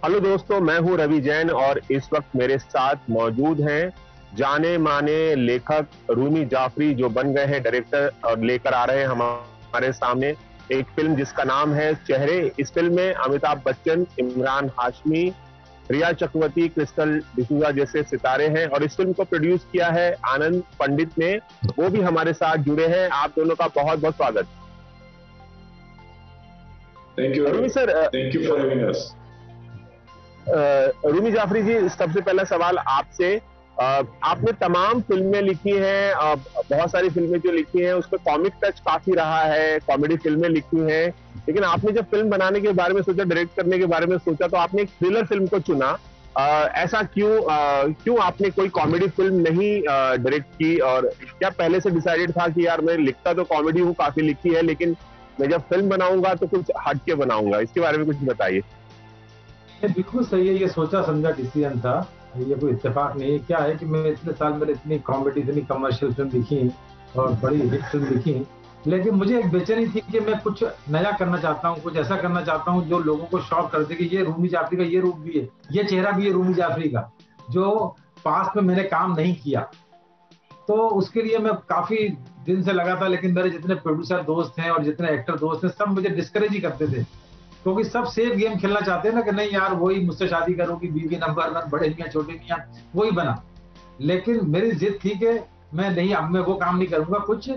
Hello दोस्तों, मैं हूं रवि जैन और इस वक्त मेरे साथ मौजूद हैं जाने माने लेखक रूमी जाफरी, जो बन गए हैं डायरेक्टर और लेकर आ रहे हैं हमारे सामने एक फिल्म जिसका नाम है चेहरे। इस फिल्म में अमिताभ बच्चन, इमरान हाशमी, रिया चक्रवर्ती, क्रिस्टल डिसूजा जैसे सितारे हैं और इस फिल्म को प्रोड्यूस किया है आनंद पंडित ने। वो भी हमारे साथ जुड़े हैं। आप दोनों का बहुत बहुत स्वागत। Thank you Rumi sir, thank you for having us. Rumi Jafri ji, सबसे पहला सवाल आपसे। आपने तमाम फिल्में लिखी हैं, बहुत सारी फिल्में जो लिखी हैं उसमें कॉमिक टच काफी रहा है, कॉमेडी फिल्में लिखी हैं, लेकिन आपने जब फिल्म बनाने के बारे में सोचा, डायरेक्ट करने के बारे में सोचा, तो आपने एक थ्रिलर फिल्म को चुना। ऐसा क्यों आपने कोई कॉमेडी फिल्म नहीं डायरेक्ट की? और क्या पहले से डिसाइडेड था कि यार मैं लिखता तो कॉमेडी हूँ, काफी लिखी है, लेकिन मैं जब फिल्म बनाऊंगा तो कुछ हटके बनाऊंगा? इसके बारे में कुछ बताइए। ये बिल्कुल सही है, ये सोचा समझा डिसीजन था, ये कोई इत्तेफाक नहीं है। क्या है कि मैं इतने साल मैंने इतनी कॉमेडी, इतनी कमर्शियल फिल्म लिखी और बड़ी हिट फिल्म लिखी, लेकिन मुझे एक बेचैनी थी कि मैं कुछ नया करना चाहता हूँ, कुछ ऐसा करना चाहता हूँ जो लोगों को शॉक कर दे कि ये रूमी जाफरी का ये रूप भी है, ये चेहरा भी है रूमी जाफरी का, जो पास्ट में मैंने काम नहीं किया। तो उसके लिए मैं काफी दिन से लगा था, लेकिन मेरे जितने प्रोड्यूसर दोस्त हैं और जितने एक्टर दोस्त हैं सब मुझे डिस्करेज ही करते थे, क्योंकि सब सेफ गेम खेलना चाहते हैं ना, कि नहीं यार वही मुझसे शादी करोगी, बीवी नंबर 1, बड़े मियाँ छोटे मियाँ, वही बना। लेकिन मेरी जिद थी कि मैं नहीं, अब मैं वो काम नहीं करूंगा, कुछ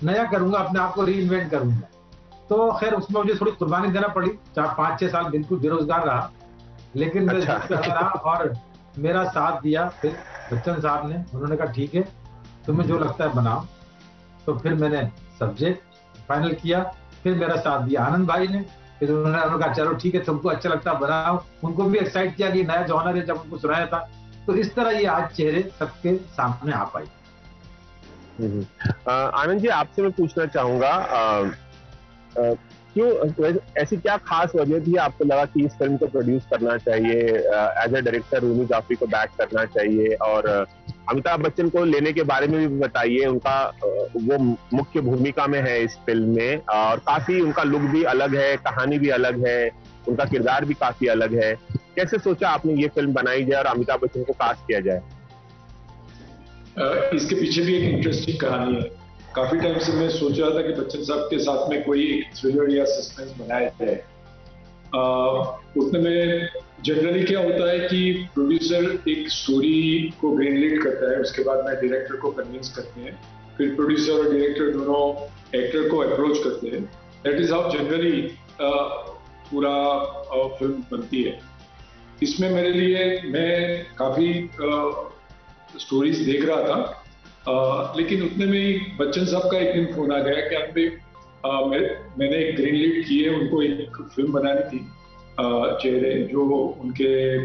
नया करूंगा, अपने आप को री इन्वेंट करूंगा। तो खैर उसमें मुझे थोड़ी कुर्बानी देना पड़ी, 4-5-6 साल बिल्कुल बेरोजगार रहा, लेकिन मैं जिद पे रहा और मेरा साथ दिया फिर बच्चन साहब ने। उन्होंने कहा ठीक है, तुम्हें जो लगता है बनाओ। तो फिर मैंने सब्जेक्ट फाइनल किया, फिर मेरा साथ दिया आनंद भाई ने, फिर उन्होंने कहा चलो ठीक है, तुमको अच्छा लगता है बनाओ। उनको भी एक्साइट किया कि नया जॉनर है, जब उनको सुनाया था। तो इस तरह ये आज चेहरे सबके सामने आ पाई। आनंद जी, आपसे मैं पूछना चाहूंगा, क्यों, ऐसी क्या खास वजह थी आपको लगा कि इस फिल्म को प्रोड्यूस करना चाहिए, as a director Rumi Jafri को बैक करना चाहिए? और अमिताभ बच्चन को लेने के बारे में भी बताइए। उनका वो मुख्य भूमिका में है इस फिल्म में और काफी उनका लुक भी अलग है, कहानी भी अलग है, उनका किरदार भी काफी अलग है। कैसे सोचा आपने ये फिल्म बनाई जाए और अमिताभ बच्चन को कास्ट किया जाए? इसके पीछे भी एक इंटरेस्टिंग कहानी है। काफी टाइम से मैं सोच रहा था कि बच्चन साहब के साथ में कोई एक थ्रिलर या सस्पेंस बनाया जाए। उतने में जनरली क्या होता है कि प्रोड्यूसर एक स्टोरी को ग्रीनलाइट करता है, उसके बाद में डायरेक्टर को कन्विंस करते हैं, फिर प्रोड्यूसर और डायरेक्टर दोनों एक्टर को अप्रोच करते हैं। दैट इज हाउ जनरली पूरा फिल्म बनती है। इसमें मेरे लिए, मैं काफी स्टोरीज देख रहा था, लेकिन उतने में ही बच्चन साहब का एक दिन फोन आ गया कि मैंने एक ग्रीन लीड की है, उनको एक फिल्म बनानी थी चेहरे, जो उनके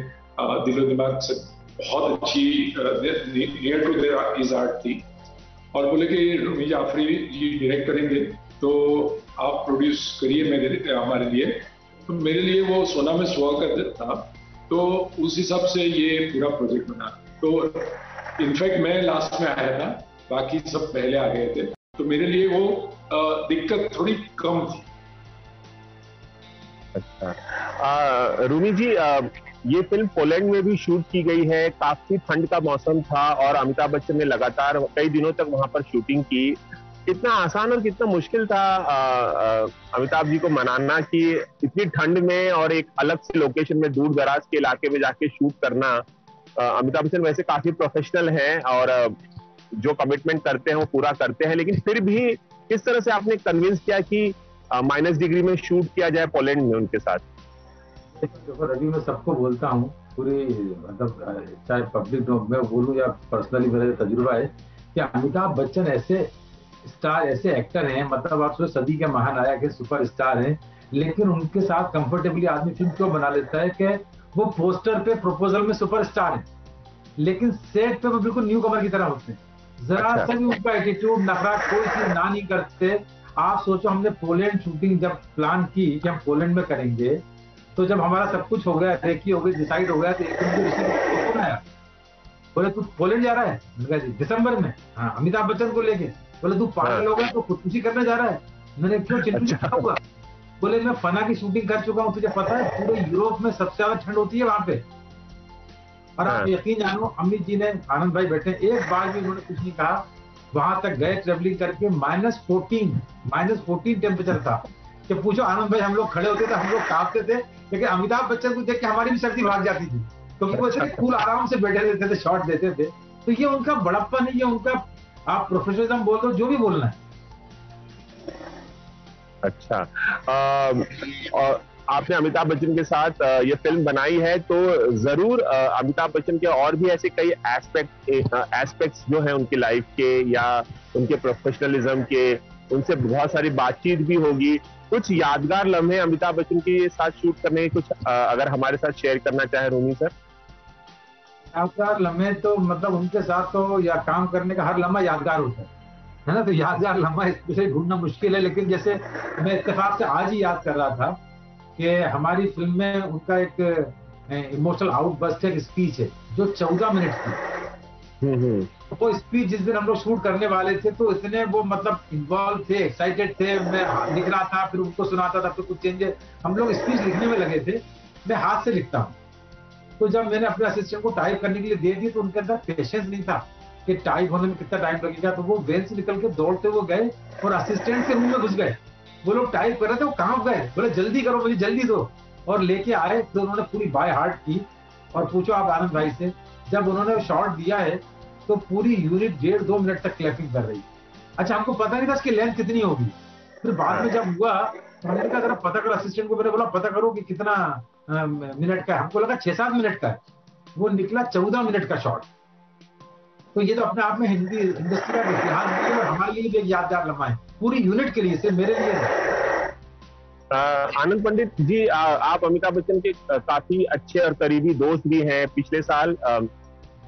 दिलो दिमाग से बहुत अच्छी, near to there is art थी। और बोले कि रूमी जाफरी जी डायरेक्ट करेंगे, तो आप प्रोड्यूस करिए हमारे लिए। तो मेरे लिए वो सोना में सुहागा था, तो उस हिसाब से ये पूरा प्रोजेक्ट बना। तो इनफैक्ट मैं लास्ट में आया था, बाकी सब पहले आ गए थे, तो मेरे लिए वो दिक्कत थोड़ी कम थी। अच्छा, रूमी जी, ये फिल्म पोलैंड में भी शूट की गई है। काफी ठंड का मौसम था और अमिताभ बच्चन ने लगातार कई दिनों तक वहां पर शूटिंग की। कितना आसान और कितना मुश्किल था अमिताभ जी को मनाना कि इतनी ठंड में और एक अलग से लोकेशन में, दूर दराज के इलाके में जाके शूट करना। अमिताभ बच्चन वैसे काफी प्रोफेशनल हैं और जो कमिटमेंट करते हैं वो पूरा करते हैं, लेकिन फिर भी किस तरह से आपने कन्विंस किया कि माइनस डिग्री में शूट किया जाए पोलैंड में उनके साथ? देखो रवि, मैं सबको बोलता हूँ, पूरी मतलब चाहे पब्लिक में बोलूँ या पर्सनली मेरा तजुर्बा है कि अमिताभ बच्चन ऐसे स्टार, ऐसे एक्टर हैं, मतलब आप सोच, सदी के महानायक है, सुपर स्टार हैं, लेकिन उनके साथ कंफर्टेबली आदमी फिल्म क्यों बना लेता है कि वो पोस्टर पे, प्रपोजल में सुपर स्टार है, लेकिन सेट पे वो बिल्कुल न्यू कमर की तरह होते हैं। जरा सा भी उनका एटीट्यूड, नखरा, कोई चीज ना नहीं करते। आप सोचो, हमने पोलैंड शूटिंग जब प्लान की कि हम पोलैंड में करेंगे, तो जब हमारा सब कुछ हो गया, रेकी हो गई, डिसाइड हो गया, तो एक दिन ऋषि आया, बोले तू पोलैंड जा रहा है? मैंने कहा दिसंबर में। हाँ, अमिताभ बच्चन को लेके। बोले तू पागल हो गया, तो खुदकुशी करने जा रहा है? मैंने क्यों, चिंटू जी क्या हुआ? बोले मैं फना की शूटिंग कर चुका हूँ, तुझे पता है पूरे यूरोप में सबसे ज्यादा ठंड होती है वहां पे। और आप यकीन जानो, अमित जी ने, आनंद भाई बैठे, एक बार भी उन्होंने कुछ नहीं कहा। वहां तक गए ट्रेवलिंग करके, -14 टेम्परेचर था कि पूछो आनंद भाई, हम लोग खड़े होते थे, हम लोग कांपते थे, लेकिन अमिताभ बच्चन को देख के हमारी भी सर्दी भाग जाती थी, क्योंकि वो इतने कूल आराम से बैठे रहते थे, शॉट देते थे। तो ये उनका बड़प्पन है, ये उनका, आप प्रोफेशनलिज्म बोल दो, जो भी बोलना है। अच्छा, और आपने अमिताभ बच्चन के साथ ये फिल्म बनाई है, तो जरूर अमिताभ बच्चन के और भी ऐसे कई एस्पेक्ट्स जो हैं उनकी लाइफ के या उनके प्रोफेशनलिज्म के, उनसे बहुत सारी बातचीत भी होगी। कुछ यादगार लम्हे अमिताभ बच्चन के साथ शूट करने के कुछ अगर हमारे साथ शेयर करना चाहे रूमी सर। यादगार लम्हे तो मतलब उनके साथ तो, या काम करने का हर लम्हा यादगार होता है ना, तो यादगार लम्हा इसे ढूंढना मुश्किल है। लेकिन जैसे मैं इत्तेफाक से आज ही याद कर रहा था कि हमारी फिल्म में उनका एक इमोशनल आउटबर्स्ट, एक स्पीच है जो 14 मिनट की। वो स्पीच जिस दिन हम लोग शूट करने वाले थे, तो इतने वो मतलब इन्वॉल्व थे, एक्साइटेड थे, मैं लिख रहा था, फिर उनको सुनाता था, फिर कुछ चेंजेस, हम लोग स्पीच लिखने में लगे थे। मैं हाथ से लिखता हूँ, तो जब मैंने अपने असिस्टेंट को टाइप करने के लिए दे दी, तो उनके अंदर पेशेंस नहीं था कि टाइप होने में कितना टाइम लगेगा। तो वो वेन से निकल के दौड़ते हुए गए और असिस्टेंट के रूम में घुस गए। वो लोग टाइप कर रहे थे, वो कहाँ गए, बोले जल्दी करो, मुझे जल्दी दो, और लेके आए। तो उन्होंने पूरी बाय हार्ट की। और पूछो आप आनंद भाई से, जब उन्होंने शॉट दिया है तो पूरी यूनिट 1.5-2 मिनट तक क्लैपिंग कर रही। अच्छा, हमको पता नहीं था इसकी लेंथ कितनी होगी। फिर बाद में जब हुआ तो मैंने कहा जरा पता करो, असिस्टेंट को मैंने बोला पता करो कि कितना मिनट का है। हमको लगा 6-7 मिनट का है, वो निकला 14 मिनट का शॉट। तो ये तो अपने आप में हिंदी इंडस्ट्री का इतिहास है, और हमारे लिए भी एक यादगार लम्हा है, पूरी यूनिट के लिए, सिर्फ मेरे लिए नहीं। आनंद पंडित जी, आप अमिताभ बच्चन के काफी अच्छे और करीबी दोस्त भी हैं। पिछले साल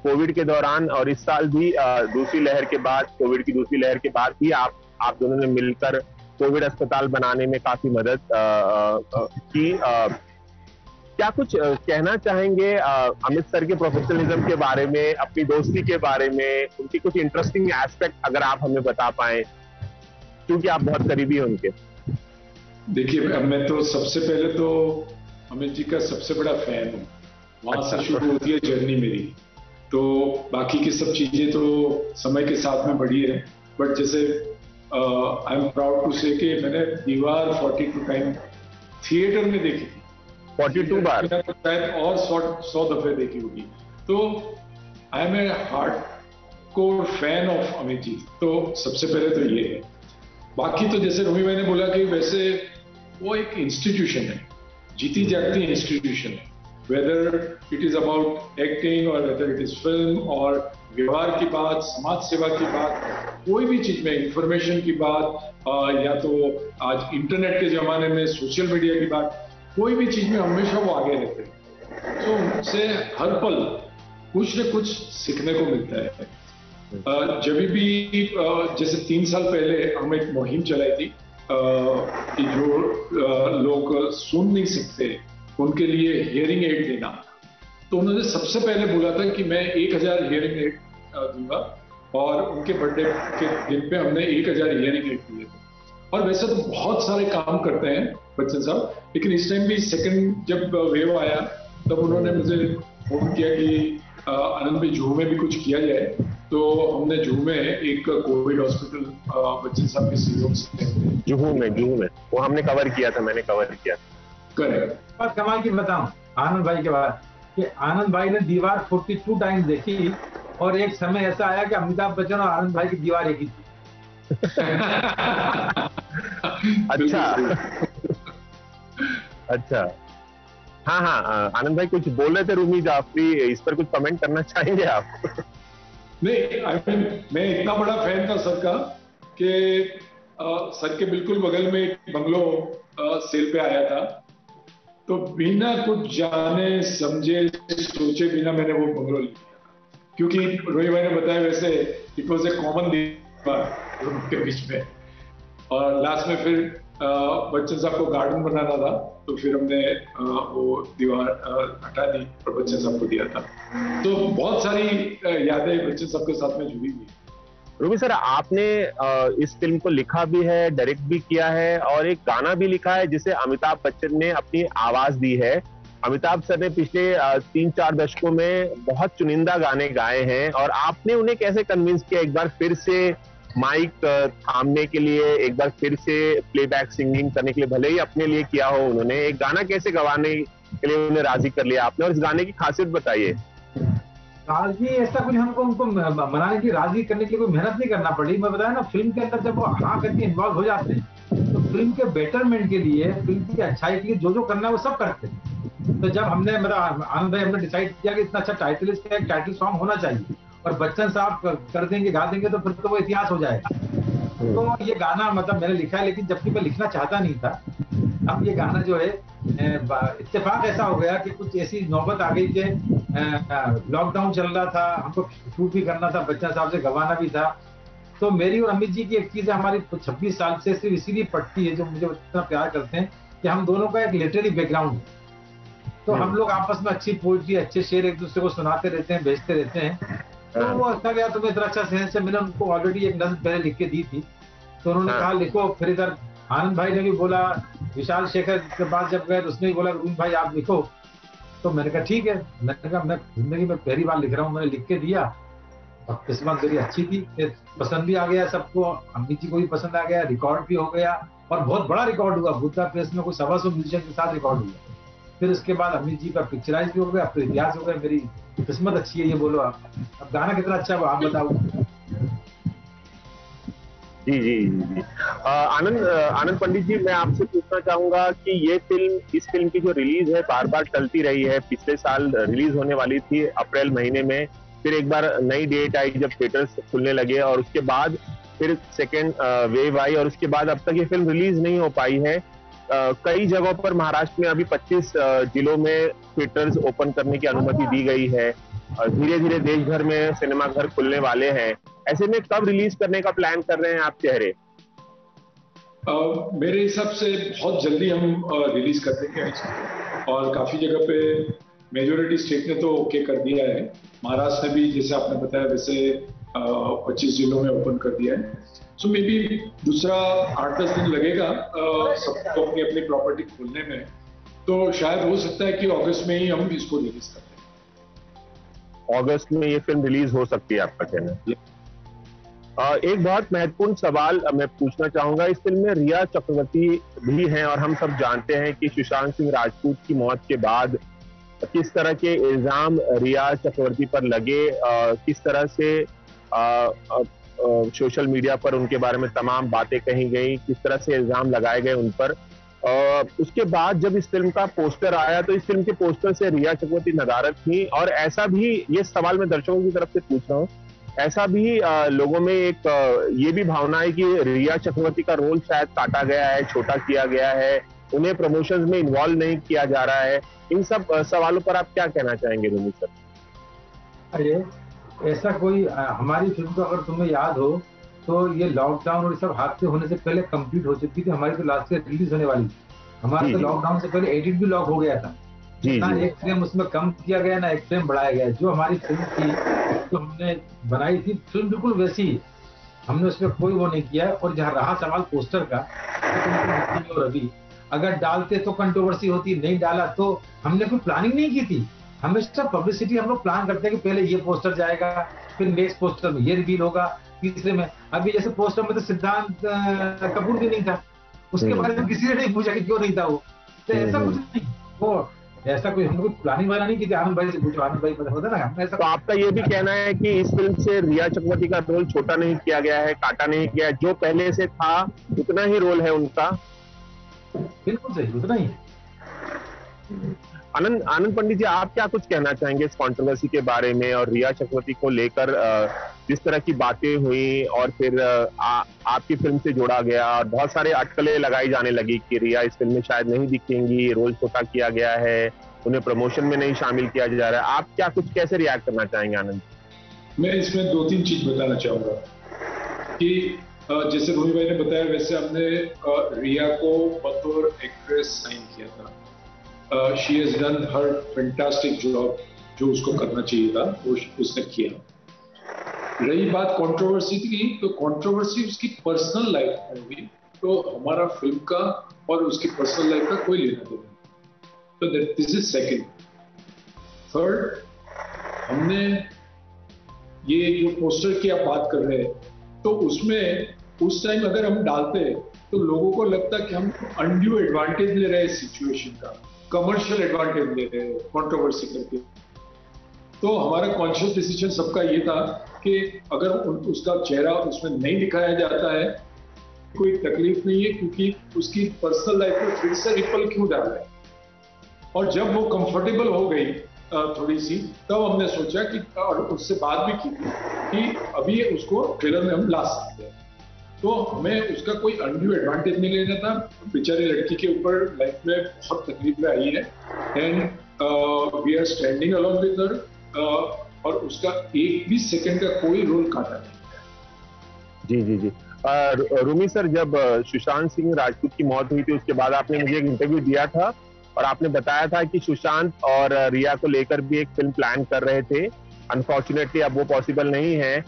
कोविड के दौरान और इस साल भी दूसरी लहर के बाद, कोविड की दूसरी लहर के बाद भी आप दोनों ने मिलकर कोविड अस्पताल बनाने में काफी मदद की। क्या कुछ कहना चाहेंगे अमित सर के प्रोफेशनलिज्म के बारे में, अपनी दोस्ती के बारे में, उनकी कुछ इंटरेस्टिंग एस्पेक्ट अगर आप हमें बता पाएं, क्योंकि आप बहुत करीबी हैं उनके। देखिए, मैं तो सबसे पहले तो अमित जी का सबसे बड़ा फैन हूँ। वहां से शुरू होती है जर्नी मेरी। तो बाकी की सब चीजें तो समय के साथ में बढ़ी है। बट जैसे आई एम प्राउड टू से कि मैंने दीवार 42 टाइम थिएटर में देखी थी, 42 बार शायद, और 100 दफे देखी होगी। तो I am a hard core fan of Amit ji. तो सबसे पहले तो ये है। बाकी तो जैसे रूमी भाई ने बोला कि वैसे वो एक इंस्टीट्यूशन है, जीती जागती इंस्टीट्यूशन है। Whether it is about acting और वेदर इट इज फिल्म, और व्यवहार की बात, समाज सेवा की बात, कोई भी चीज में, इंफॉर्मेशन की बात, या तो आज इंटरनेट के जमाने में सोशल मीडिया की बात, कोई भी चीज में हमेशा वो आगे रहते हैं। तो उनसे हर पल कुछ न कुछ सीखने को मिलता है। जब भी जैसे 3 साल पहले हम एक मुहिम चलाई थी कि जो लोग सुन नहीं सकते उनके लिए हियरिंग एड देना, तो उन्होंने सबसे पहले बोला था कि मैं 1000 हियरिंग एड दूंगा, और उनके बर्थडे के दिन पे हमने 1000 हियरिंग एड दिए थे। और वैसे तो बहुत सारे काम करते हैं बच्चन साहब, लेकिन इस टाइम भी सेकंड जब वेव आया तब उन्होंने मुझे फोन किया कि आनंद भाई जुहू में भी कुछ किया जाए। तो हमने जुहू में एक कोविड हॉस्पिटल बच्चन साहब के सहयोग से, जुहू में वो हमने कवर किया था, मैंने कवर किया। करेक्ट। बात कमाल की बताऊं आनंद भाई के बाद, कि आनंद भाई ने दीवार 42 टाइम देखी, और एक समय ऐसा आया कि अमिताभ बच्चन और आनंद भाई की दीवार एक ही थी। अच्छा, हाँ, आनंद भाई कुछ बोल रहे थे रूमी जाफरी, इस पर कुछ कमेंट करना चाहेंगे आप? नहीं, मैं इतना बड़ा फैन था सर का कि सर के बिल्कुल बगल में एक बंगलो सेल पे आया था, तो बिना कुछ जाने समझे सोचे बिना मैंने वो बंगलो लिया, क्योंकि रोहित भाई ने बताया वैसे इट वॉज ए कॉमन दीवार उनके बीच में। और लास्ट में फिर बच्चन साहब को गार्डन बनाना था, तो फिर हमने वो दीवार हटा दी और बच्चन साहब को दिया था। तो बहुत सारी यादें बच्चन साहब के साथ में जुड़ी हुई। रूमी सर, आपने इस फिल्म को लिखा भी है, डायरेक्ट भी किया है और एक गाना भी लिखा है जिसे अमिताभ बच्चन ने अपनी आवाज दी है। अमिताभ सर ने पिछले 3-4 दशकों में बहुत चुनिंदा गाने गाए हैं और आपने उन्हें कैसे कन्विंस किया एक बार फिर से माइक थामने के लिए, एक बार फिर से प्लेबैक सिंगिंग करने के लिए, भले ही अपने लिए किया हो, उन्होंने एक गाना कैसे गवाने के लिए उन्हें राजी कर लिया आपने, और इस गाने की खासियत बताइए। राजी ऐसा कुछ हमको उनको मनाने की, राजी करने की कोई मेहनत नहीं करना पड़ी। मैं बताया ना, फिल्म के अंदर जब वो हाँ करके इन्वॉल्व हो जाते हैं तो फिल्म के बेटरमेंट के लिए, फिल्म की अच्छाई के लिए जो जो करना है वो सब करते हैं। तो जब हमने, मतलब आनंद भाई, हमने डिसाइड किया कि इतना अच्छा टाइटल, इसका एक टाइटल सॉन्ग होना चाहिए और बच्चन साहब कर देंगे, गा देंगे, तो फिर तो वो इतिहास हो जाएगा। तो ये गाना मतलब मैंने लिखा है, लेकिन जबकि मैं लिखना चाहता नहीं था। अब ये गाना जो है, इत्तेफाक ऐसा हो गया कि कुछ ऐसी नौबत आ गई कि लॉकडाउन चल रहा था, हमको शूट भी करना था, बच्चन साहब से गवाना भी था। तो मेरी और अमित जी की एक चीज है, हमारी 26 साल से सिर्फ इसीलिए पटती है, जो मुझे इतना प्यार करते हैं, कि हम दोनों का एक लिटरेरी बैकग्राउंड है। तो हम लोग आपस में अच्छी पोइट्री, अच्छे शेर एक दूसरे को सुनाते रहते हैं, भेजते रहते हैं। तो वो अच्छा गया, तुम्हें इतना अच्छा सेंस है। मैंने उनको ऑलरेडी एक नज़्म पहले लिख के दी थी, तो उन्होंने कहा लिखो। फिर इधर आनंद भाई ने भी बोला, विशाल शेखर के पास जब गए तो उसने भी बोला रूम भाई आप लिखो। तो मैंने कहा ठीक है। मैंने कहा मैं जिंदगी में पहली बार लिख रहा हूँ, मैंने लिख के दिया और किस्मत मेरी अच्छी थी, पसंद भी आ गया सबको, अम्मी जी को भी पसंद आ गया, रिकॉर्ड भी हो गया और बहुत बड़ा रिकॉर्ड हुआ। बुद्धा प्रेस में कोई 125 म्यूजिशियन के साथ रिकॉर्ड हुआ। फिर उसके बाद अमित जी का पिक्चराइज भी हो गया, फिर इतिहास हो गया। मेरी किस्मत अच्छी है, ये बोलो आप। अब गाना कितना अच्छा है आप बताओ। जी जी जी। आनंद पंडित जी, मैं आपसे पूछना चाहूंगा कि ये फिल्म, इस फिल्म की जो रिलीज है बार बार टलती रही है। पिछले साल रिलीज होने वाली थी अप्रैल महीने में, फिर एक बार नई डेट आई जब थिएटर्स खुलने लगे और उसके बाद फिर सेकेंड वेव आई और उसके बाद अब तक ये फिल्म रिलीज नहीं हो पाई है। कई जगहों पर महाराष्ट्र में अभी 25 जिलों में थिएटर्स ओपन करने की अनुमति दी गई है। धीरे धीरे देश भर में सिनेमा घर खुलने वाले हैं। ऐसे में कब रिलीज करने का प्लान कर रहे हैं आप चेहरे? मेरे हिसाब से बहुत जल्दी हम रिलीज कर देंगे और काफी जगह पे मेजोरिटी स्टेट ने तो ओके कर दिया है। महाराष्ट्र ने भी, जैसे आपने बताया वैसे 25 जिलों में ओपन कर दिया है। सो मे बी दूसरा 8-10 दिन लगेगा सबको अपनी अपनी प्रॉपर्टी खोलने में। तो शायद हो सकता है कि अगस्त में ही हम इसको रिलीज कर दें। अगस्त में ये फिल्म रिलीज हो सकती है आपका कहना है? एक बहुत महत्वपूर्ण सवाल मैं पूछना चाहूंगा। इस फिल्म में रिया चक्रवर्ती भी हैं और हम सब जानते हैं कि सुशांत सिंह राजपूत की मौत के बाद किस तरह के इल्जाम रिया चक्रवर्ती पर लगे, किस तरह से सोशल मीडिया पर उनके बारे में तमाम बातें कही गई, किस तरह से इल्जाम लगाए गए उन पर। उसके बाद जब इस फिल्म का पोस्टर आया तो इस फिल्म के पोस्टर से रिया चक्रवर्ती नदारद थी और ऐसा भी, ये सवाल मैं दर्शकों की तरफ से पूछ रहा हूँ, ऐसा भी लोगों में एक ये भी भावना है कि रिया चक्रवर्ती का रोल शायद काटा गया है, छोटा किया गया है, उन्हें प्रमोशंस में इन्वॉल्व नहीं किया जा रहा है। इन सब सवालों पर आप क्या कहना चाहेंगे रूमी सर? अरे ऐसा कोई, हमारी फिल्म तो अगर तुम्हें याद हो तो ये लॉकडाउन और सब हादसे होने से पहले कंप्लीट हो चुकी थी। हमारी तो लास्ट ईयर रिलीज होने वाली थी। हमारा तो लॉकडाउन से पहले एडिट भी लॉक हो गया था। ना एक फ्रेम उसमें कम किया गया, ना एक फ्रेम बढ़ाया गया। जो हमारी फिल्म थी, तो हमने बनाई थी फिल्म बिल्कुल वैसी ही, हमने उसमें कोई वो नहीं किया। और जहाँ रहा सवाल पोस्टर का, तो रवि अगर डालते तो कंट्रोवर्सी होती, नहीं डाला तो हमने कोई प्लानिंग नहीं की थी। हमेशा पब्लिसिटी हम लोग प्लान करते हैं कि पहले ये पोस्टर जाएगा, फिर नेक्स्ट पोस्टर में ये रिवील होगा, तीसरे में। अभी जैसे पोस्टर में तो सिद्धांत कपूर भी नहीं था, उसके बारे में किसी ने नहीं पूछा कि क्यों नहीं था वो। तो ऐसा कुछ नहीं, वो ऐसा कोई हम लोग प्लानिंग वाला नहीं कि आनंद भाई से पूछो, आनंद भाई पता होता ना ऐसा। तो आपका ये भी कहना है कि इस फिल्म से रिया चक्रवर्ती का रोल छोटा नहीं किया गया है, काटा नहीं किया है, जो पहले से था उतना ही रोल है उनका? बिल्कुल सही, उतना ही है। आनंद पंडित जी, आप क्या कुछ कहना चाहेंगे इस कंट्रोवर्सी के बारे में और रिया चक्रवर्ती को लेकर जिस तरह की बातें हुई और फिर आपकी फिल्म से जोड़ा गया और बहुत सारे अटकलें लगाई जाने लगी कि रिया इस फिल्म में शायद नहीं दिखेंगी, रोल छोटा किया गया है, उन्हें प्रमोशन में नहीं शामिल किया जा रहा है। आप क्या कुछ कैसे रिएक्ट करना चाहेंगे आनंद? मैं इसमें 2-3 चीज बताना चाहूंगा कि जैसे रूमी भाई ने बताया वैसे हमने रिया को बतौर एक्ट्रेस साइन किया था। She has done her fantastic job, जो उसको करना चाहिए था वो उसने किया। रही बात कंट्रोवर्सी की, तो कंट्रोवर्सी उसकी पर्सनल लाइफ में हुई, तो हमारा फिल्म का और उसकी पर्सनल लाइफ का कोई लेना देना नहीं। तो दिस इज सेकंड। थर्ड, हमने ये जो पोस्टर की आप बात कर रहे हैं, तो उसमें उस टाइम अगर हम डालते तो लोगों को लगता कि हम अनड्यू एडवांटेज ले रहे हैं सिचुएशन का, कमर्शियल एडवांटेज ले रहे हैं कंट्रोवर्सी करके। तो हमारा कॉन्शियस डिसीजन सबका ये था कि अगर उसका चेहरा उसमें नहीं दिखाया जाता है, कोई तकलीफ नहीं है, क्योंकि उसकी पर्सनल लाइफ में फिर से रिपल क्यों डाल रहे हैं। और जब वो कंफर्टेबल हो गई थोड़ी सी, तब हमने सोचा कि, और उससे बात भी की थी कि अभी उसको ट्रेलर में हम ला सकते हैं। तो हमें उसका कोई अनड्यू एडवांटेज नहीं लेना था। बेचारी लड़की के ऊपर लाइफ में बहुत तकलीफें आई है, and we are standing along with her, और उसका एक भी सेकंड का कोई रोल काटा नहीं। जी जी जी। रूमी सर, जब सुशांत सिंह राजपूत की मौत हुई थी, उसके बाद आपने मुझे एक इंटरव्यू दिया था और आपने बताया था कि सुशांत और रिया को लेकर भी एक फिल्म प्लान कर रहे थे। अनफॉर्चुनेटली अब वो पॉसिबल नहीं है।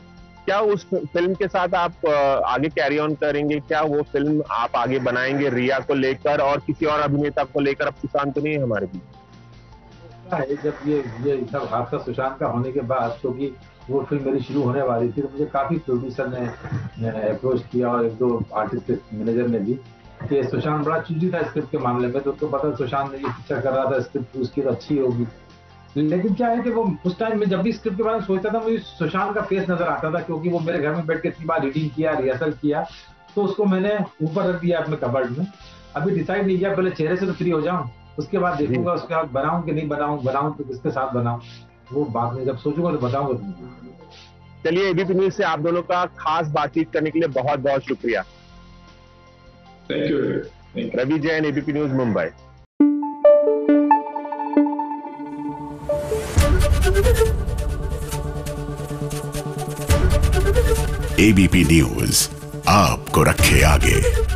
क्या उस फिल्म के साथ आप आगे कैरी ऑन करेंगे? क्या वो फिल्म आप आगे बनाएंगे रिया को लेकर, और किसी और अभिनेता को लेकर? अब सुशांत तो नहीं है हमारे बीच। जब ये सब हादसा सुशांत का होने के बाद, क्योंकि वो फिल्म मेरी शुरू होने वाली थी, तो मुझे काफी प्रोड्यूसर ने अप्रोच किया और एक दो आर्टिस्ट मैनेजर ने भी, कि सुशांत बड़ा चूजी था स्क्रिप्ट के मामले में, तो उसको पता सुशांत ने ये पिक्चर कर रहा था, स्क्रिप्ट उसकी तो अच्छी होगी। लेकिन क्या है कि वो उस टाइम में जब भी स्क्रिप्ट के बारे में सोचता था, मुझे सुशांत का फेस नजर आता था, क्योंकि वो मेरे घर में बैठ के इतनी बार रीडिंग किया, रिहर्सल किया, तो उसको मैंने ऊपर रख दिया अपने कबर्ड में। अभी डिसाइड नहीं किया, पहले चेहरे से तो फ्री हो जाऊं, उसके बाद देखूंगा उसके बाद बनाऊं कि नहीं बनाऊं, बनाऊं तो किसके साथ बनाऊं, वो बाद में जब सोचूंगा तो बताऊंगा। चलिए, एबीपी न्यूज से आप दोनों का खास बातचीत करने के लिए बहुत बहुत शुक्रिया। Thank you. Ravi Jain, ABP news, Mumbai. ABP news आपको रखे आगे।